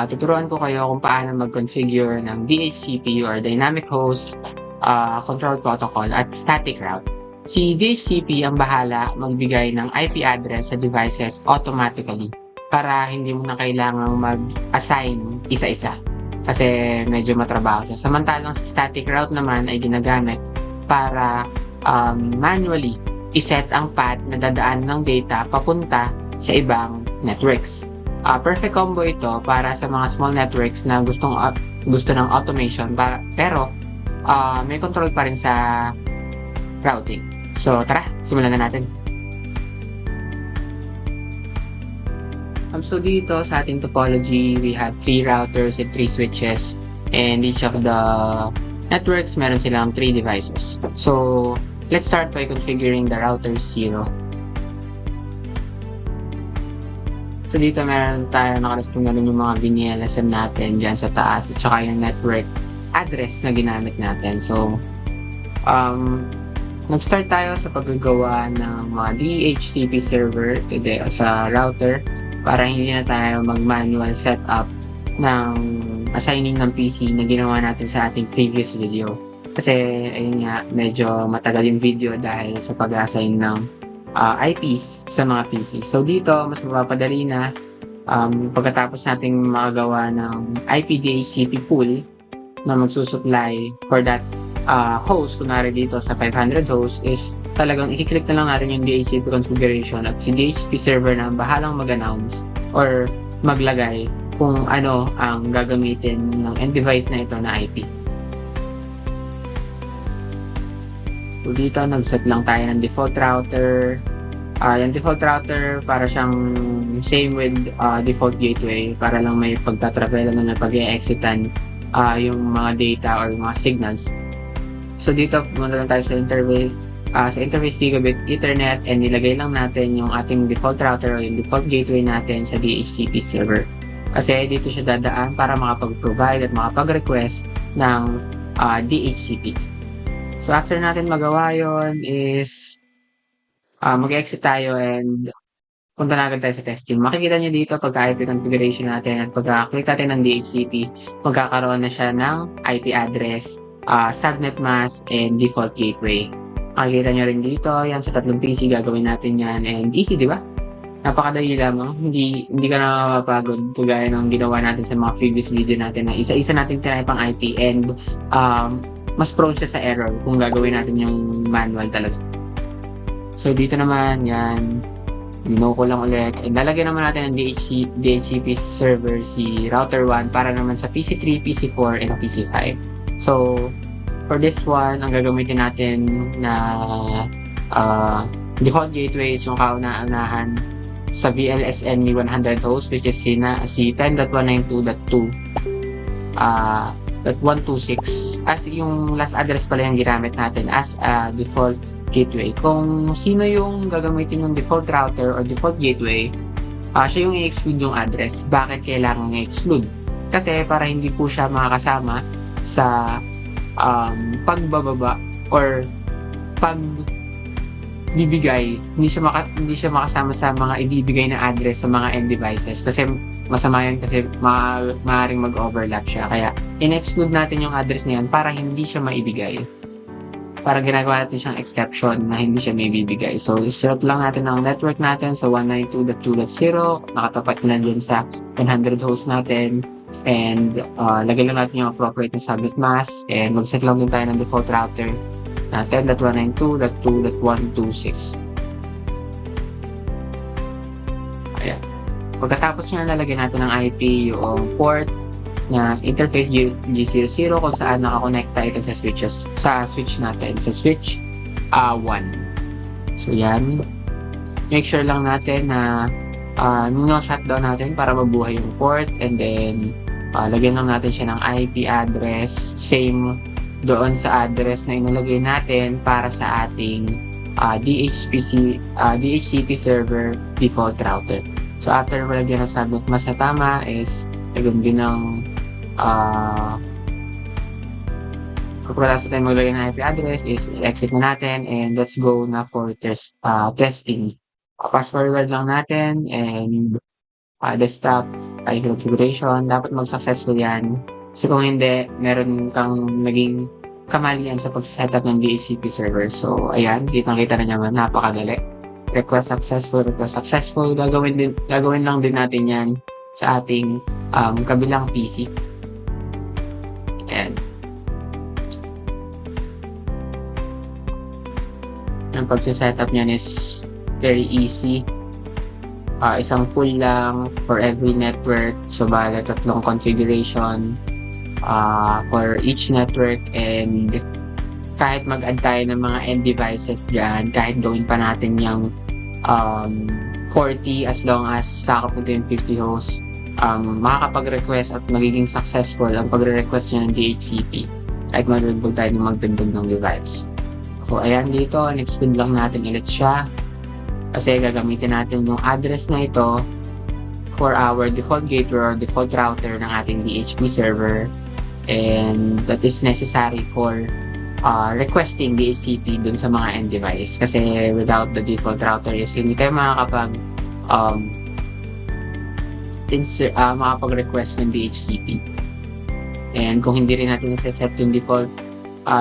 tuturuan ko kayo kung paano mag-configure ng DHCP or Dynamic Host Control Protocol at Static Route. Si DHCP ang bahala magbigay ng IP address sa devices automatically para hindi mo na kailangang mag-assign isa-isa kasi medyo matrabaho siya. Samantalang si Static Route naman ay ginagamit para manually iset ang path na dadaan ng data papunta sa ibang networks. Perfect combo ito para sa mga small networks na gusto ng automation pero may control pa rin sa routing. So tara, simulan na natin. So dito sa ating topology, we have 3 routers and 3 switches, and each of the networks meron silang 3 devices. So let's start by configuring the router 0. So dito meron tayo nakalistong ganun yung mga BNLSM natin dyan sa taas at saka yung network address na ginamit natin. So nag-start tayo sa paggagawa ng mga DHCP server today sa router para hindi na tayo mag-manual setup ng assigning ng PC na ginawa natin sa ating previous video. Kasi ayun nga, medyo matagal yung video dahil sa pag-assign ng IPs sa mga PC. So dito, mas mapapadali na pagkatapos nating makagawa ng IP DHCP pool na magsusupply for that host, kunwari dito sa 500 host, is talagang i-click na lang natin yung DHCP configuration at si DHCP server na bahalang mag-announce or maglagay kung ano ang gagamitin ng end device na ito na IP. So dito, nag-set lang tayo ng default router. Yung default router para siyang same with default gateway para lang may pagtatravel na pag-e-exitan yung mga data or mga signals. So dito, pumunta lang tayo sa interface gigabit Ethernet and nilagay lang natin yung ating default router o yung default gateway natin sa DHCP server. Kasi dito siya dadaan para makapag-provide at makapag-request ng DHCP. So after natin magawa yon is mag-exit tayo and punta na agad tayo sa testing. Makikita nyo dito pagka-IP configuration natin at pagka-click natin ng DHCP, magkakaroon na siya ng IP address, subnet mask, and default gateway. Makikita nyo rin dito, yan sa tatlong PC gagawin natin yan, and easy, di ba? Napakadali lamang, hindi ka na mapapagod kagaya ng ginawa natin sa mga previous video natin na isa-isa natin tinay pang IP and mas prone siya sa error kung gagawin natin yung manual talaga. So dito naman, yan, ko lang ulit. Lalagyan naman natin ng DHCP server si router 1 para naman sa PC3, PC4, and PC5. So for this one, ang gagamitin natin na default gateway is yung kauna-unahan sa VLSN 100 host, which is si 10.192.2.126 as yung last address pala yung ginamit natin as a default gateway. Kung sino yung gagamitin yung default router or default gateway, siya yung i-exclude yung address. Bakit kailangan i-exclude? Kasi para hindi po siya makakasama sa pagbababa or pagbibigay, hindi siya makasama sa mga ibibigay na address sa mga end devices kasi masama yun kasi maaaring mag-overlap siya. Kaya in-exclude natin yung address na yan para hindi siya maibigay. Para ginagawa natin siyang exception na hindi siya maibibigay. So, set lang natin ang network natin sa 192.2.0. Nakatapat na dyan sa 100 host natin. And lagay lang natin yung appropriate na subnet mask. And mag-set lang din tayo ng default router na 10.192.2.126. Ayan. Pagkatapos nyo, lalagyan natin ng IP yung port na interface G00 kung saan nakakonekta ito sa switch natin, sa switch 1. So yan. Make sure lang natin na shutdown natin para mabuhay yung port, and then lagyan lang natin siya ng IP address same doon sa address na inilagay natin para sa ating DHCP server default router. So after malagyan ng subnet mask na tama is lagyan din ng kapag tayo maglagay ng IP address is exit na natin and let's go na for testing. Fast forward lang natin and desktop ay configuration, dapat mag-successful yan. Kasi kung hindi, meron kang naging kamalian sa pagsasetup ng DHCP server. So, ayan, kitang-kita na naman, napakadali. Request successful. Gagawin lang din natin yan sa ating kabilang PC. And ang pagsasetup niyan is very easy. Isang pool lang for every network. So, bale, 3 configuration for each network, and kahit mag-add tayo ng mga end devices dyan, kahit gawin pa natin yung 40 as long as sakop nito yung 50 hosts, makakapag-request at magiging successful ang pagre-request niya ng DHCP kahit magdagdag tayo ng magdagdag ng device. So, ayan dito, in-exclude lang natin ulit siya kasi gagamitin natin yung address na ito for our default gateway or default router ng ating DHCP server, and that is necessary for requesting DHCP dun sa mga end device, kasi without the default router is hindi tayo makakapag-request ng DHCP. And kung hindi rin natin isa-set yung default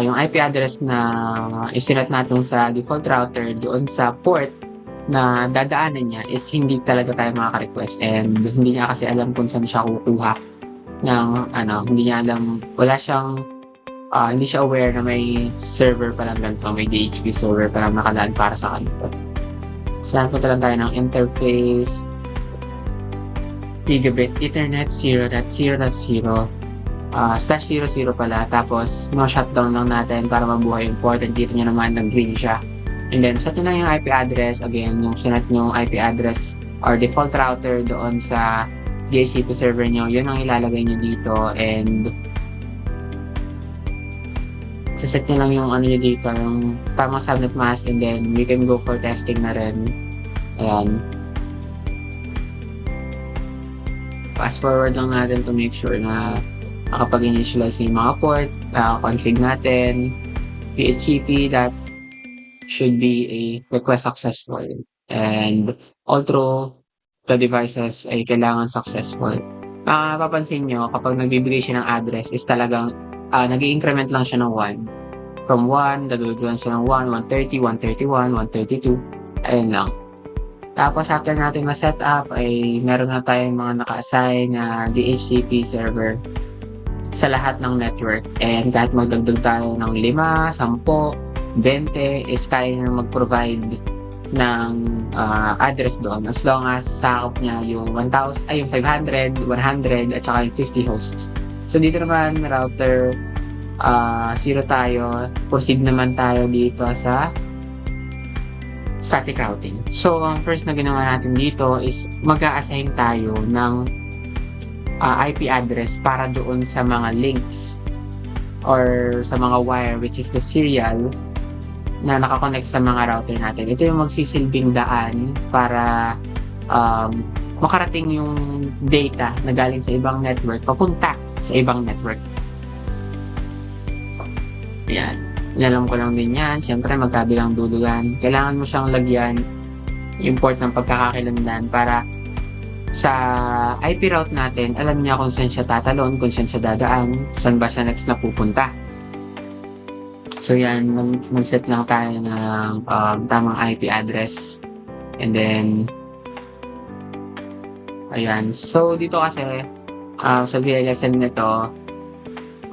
yung IP address na isinet natin sa default router doon sa port na dadaanan niya, is hindi talaga tayo makaka-request, and hindi niya kasi alam kung saan siya kukuha ng hindi niya alam, hindi siya aware na may server pa lang ganito, may DHCP server pa lang nakalaan para sa kanito. So, punta lang tayo ng interface, gigabit ethernet 0.0.0 /00 pala, tapos shutdown lang natin para mabuhay yung port, and dito nyo naman nag-green siya. And then, set nyo na yung IP address. Again, yung sinet nyo IP address or default router doon sa DHCP server nyo, yun ang ilalagay nyo dito, and set nyo lang yung nyo dito, yung tamang subnet mask, and then we can go for testing na rin. Ayan. Fast forward lang natin to make sure na nakapag-initialize yung mga port, config natin, DHCP, that should be a request successful, and all through the devices ay kailangan successful. Papansin nyo, kapag nagbibigay siya ng address is talagang nag-i-increment lang siya ng 1. From 1, dadulugan siya ng 1, 130, 131, 132, ayun lang. Tapos after natin ma-set up, ay meron na tayong mga naka-assign na DHCP server sa lahat ng network, and kahit magdagdag tayo ng 5, 10, 20 is kaya na mag-provide ng address doon as long as sakop niya yung 1,000 yung 500, 100 at saka yung 50 hosts. So dito naman router 0 tayo, proceed naman tayo dito sa static routing. So ang first na ginawa natin dito is mag-a-assign tayo ng IP address para doon sa mga links or sa mga wire, which is the serial na nakakonect sa mga router natin. Ito yung magsisilbing daan para makarating yung data na galing sa ibang network papunta sa ibang network. Ayan. Inalam ko lang din yan. Siyempre, magkabilang dulo yan. Kailangan mo siyang lagyan yung port ng pagkakakilanlan para sa IP route natin, alam niya kung saan siya tatalon, kung saan siya dadaan, saan ba siya next na pupunta. So yan, mag-set lang tayo ng tamang IP address, and then ayan. So dito kasi sa VLSM nito,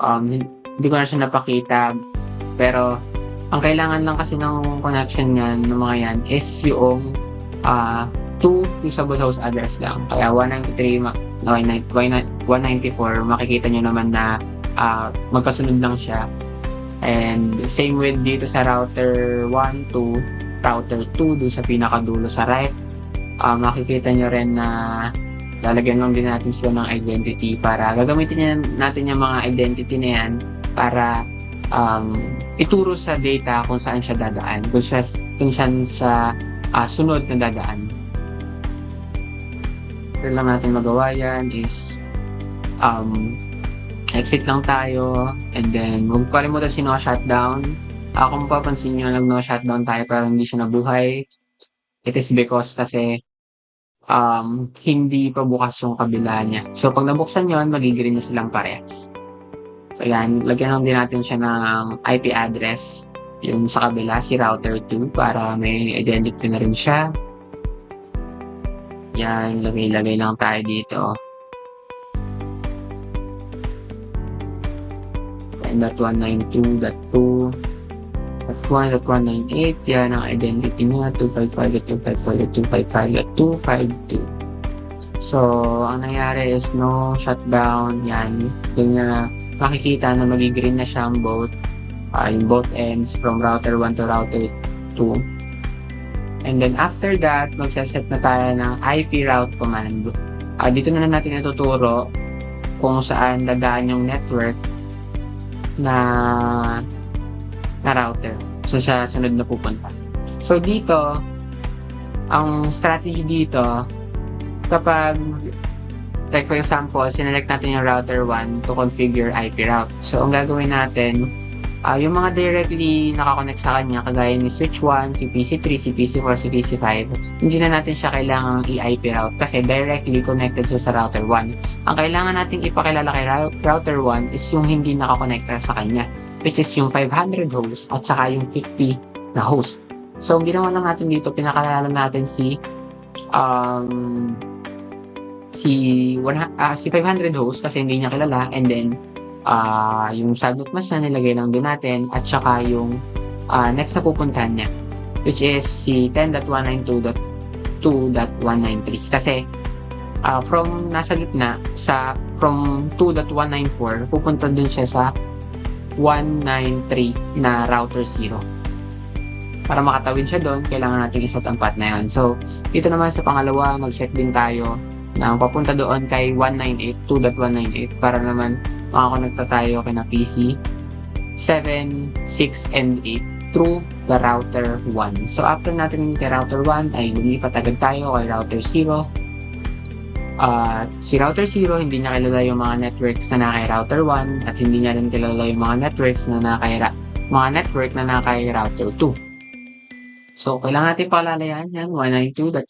hindi ko na siya napakita, pero ang kailangan lang kasi ng connection niyan ng mga yan is yung 2 usable host address lang. Kaya 194, makikita nyo naman na magkasunod lang siya. And same with dito sa router 1 to router 2 doon sa pinakadulo sa right. Makikita nyo rin na lalagyan lang din natin sila ng identity para gagamitin natin yung mga identity na yan para ituro sa data kung saan siya dadaan, kung saan sa sunod na dadaan. Pero lang natin magawa yan is exit lang tayo, and then huwag kalimutan si no shutdown. Kung mapapansin nyo, nag no shutdown tayo pero hindi siya nabuhay. It is because kasi hindi pa bukas yung kabila niya. So, pag nabuksan yon, magigreen na silang parehas. So, yan. Lagyan lang din natin siya ng IP address. Yung sa kabila, si router 2 para may identity na rin siya. Yan. Lagay-lagay lang tayo dito. And .192.2.1.198, yan ang identity niya, 255.255.255.252. So, ang nangyari is no shutdown, yan. Yung na makikita na magigreen na siya ang both, yung both ends from router 1 to router 2. And then after that, magsaset na tayo ng IP route command. Dito na natin ituturo kung saan dadaan yung network na router. So, sa sunod na pupunta. So, dito, ang strategy dito, kapag, like for example, sinelect natin yung router 1 to configure IP route. So, ang gagawin natin, yung mga directly nakakonect sa kanya, kagaya ni switch 1, si PC3, si PC4, si PC5, hindi na natin siya kailangang i-IP route kasi directly connected siya sa router 1. Ang kailangan nating ipakilala kay router 1 is yung hindi nakakonekta sa kanya, which is yung 500 host at saka yung 50 na host. So, ang ginawa lang natin dito, pinakalala natin si 500 host kasi hindi niya kilala, and then yung subnet mask na nilagay lang din natin, at saka yung next na pupuntahan niya, which is si 10.192.2.193 kasi from nasa gitna from 2.194 pupunta dun siya sa 193 na router 0. Para makatawid siya doon, kailangan natin iset ang path na yun. So, dito naman sa pangalawa, mag-set din tayo na papunta doon kay 198, 2.198 para naman makakonekta tayo kina PC 7, 6, and 8 through the router 1. So, after natin kay router 1 ay lumipat agad tayo kay router 0. Si router 0, hindi niya kilala yung mga networks na naka router 1 at hindi niya rin kilala yung mga networks na naka router 2. So, kailangan natin palalayan yan, 192.2.0,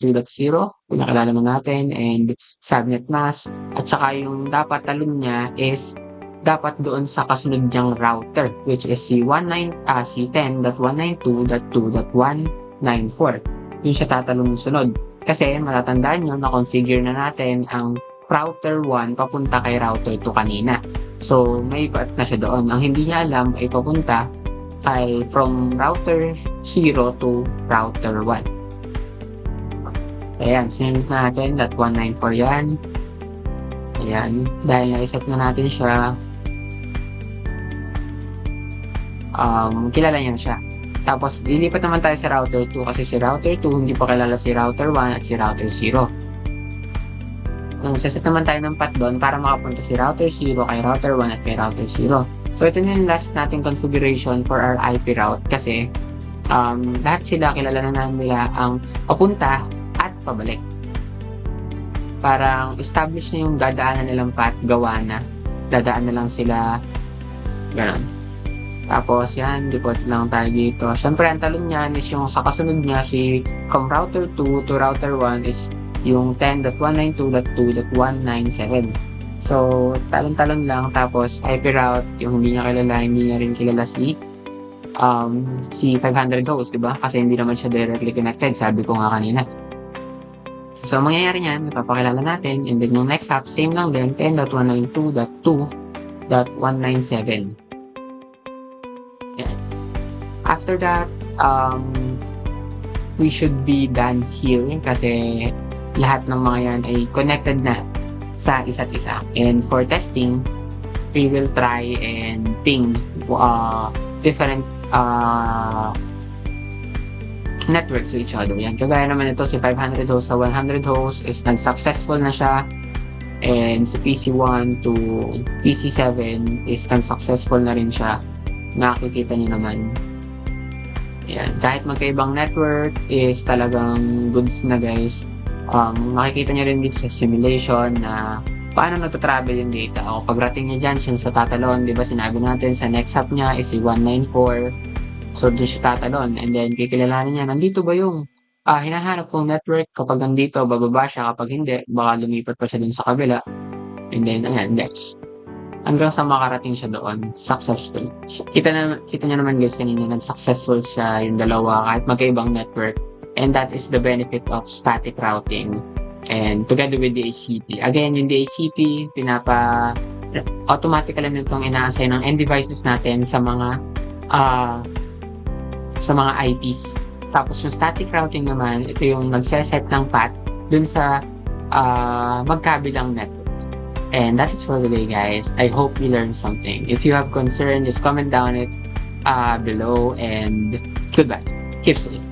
pinakilala mo natin, and subnet mask, at saka yung dapat talon niya is dapat doon sa kasunod niyang router, which is si 10.192.2.194. Yun siya tatalong sunod. Kasi matatandaan nyo na configure na natin ang router 1 papunta kay router 2 kanina. So, may path na siya doon. Ang hindi niya alam ay papunta ay from router 0 to router 1. Ayan, sinunod natin, .194 yan. Ayan, dahil na-set na natin siya, kilala niya siya. Tapos, lilipat naman tayo sa router 2 kasi si router 2 hindi pa kilala si router 1 at si router 0. Saset naman tayo ng path doon para makapunta si router 0 kay router 1 at kay router 0. So, ito yung last nating configuration for our IP route kasi lahat sila kilala na nila ang papunta at pabalik. Parang establish na yung dadaanan nilang path, gawa na. Dadaan na lang sila, gano'n. Tapos yan, default lang tayo dito. Siyempre, ang talon niyan is yung sa kasunod niya, si from router 2 to router 1 is yung 10.192.2.197. So, talon-talon lang. Tapos, IP route, yung hindi niya kilala, hindi niya rin kilala si 500 host, diba? Kasi hindi naman siya directly connected, sabi ko nga kanina. So, mangyayari niyan, ipapakilala natin, and then yung next hop, same lang din, 10.192.2.197. Yan. After that, we should be done here kasi lahat ng mga yan ay connected na sa isa't isa. And for testing, we will try and ping different networks to each other. Yan. Kagaya naman ito, si 500 host sa 100 host is nag-successful na siya. And si PC1 to PC7 is nag-successful na rin siya. Nakikita niyo naman. Yan. Kahit magkaibang network is talagang goods na, guys. Makikita niyo rin dito sa simulation na paano nagtatravel yung data. O pagrating niya dyan, siya sa tatalon. Diba sinabi natin sa next hop niya is si 194. So, doon siya tatalon. And then, kikilalanin niya, nandito ba yung hinahanap kong network. Kapag nandito, bababa siya. Kapag hindi, baka lumipat pa siya dun sa kabila. And then, ayan, next. Hanggang sa makarating siya doon, successful. Kita niyo naman guys kanina, nag-successful siya yung dalawa kahit magkaibang network. And that is the benefit of static routing and together with DHCP. Again, yung DHCP, automatically nitong ina-assign ng end devices natin ah, sa mga IPs. Tapos yung static routing naman, ito yung nagse-set ng path dun sa magkabilang network. And that is for today, guys. I hope you learned something. If you have concern, just comment down it below, and goodbye. Keep safe.